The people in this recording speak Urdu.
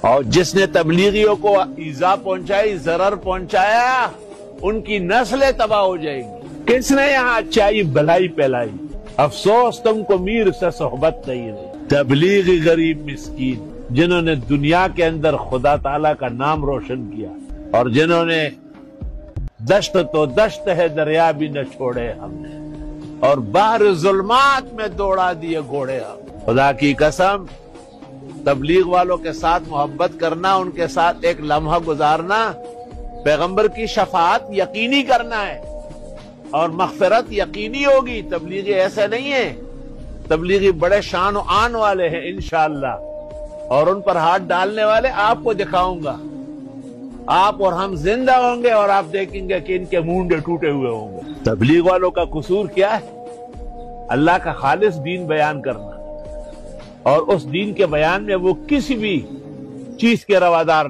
اور جس نے تبلیغیوں کو ایذا پہنچائی، ضرر پہنچایا، ان کی نسلیں تباہ ہو جائیں گی۔ کس نے یہاں اچھائی بھلائی پھیلائی؟ افسوس تم کو میر سے صحبت نہیں رہی۔ تبلیغی غریب مسکین جنہوں نے دنیا کے اندر خدا تعالیٰ کا نام روشن کیا، اور جنہوں نے دشت تو دشت ہے دریا بھی نہ چھوڑے ہم نے، اور باہر ظلمات میں دوڑا دیے گھوڑے ہم۔ خدا کی قسم، تبلیغ والوں کے ساتھ محبت کرنا، ان کے ساتھ ایک لمحہ گزارنا، پیغمبر کی شفاعت یقینی کرنا ہے اور مغفرت یقینی ہوگی۔ تبلیغی ایسے نہیں ہیں، تبلیغی بڑے شان و آن والے ہیں انشاءاللہ، اور ان پر ہاتھ ڈالنے والے آپ کو دکھاؤں گا۔ آپ اور ہم زندہ ہوں گے اور آپ دیکھیں گے کہ ان کے مونڈے ٹوٹے ہوئے ہوں گے۔ تبلیغ والوں کا قصور کیا ہے؟ اللہ کا خالص دین بیان کرنا، اور اس دین کے بیان میں وہ کسی بھی چیز کے روادار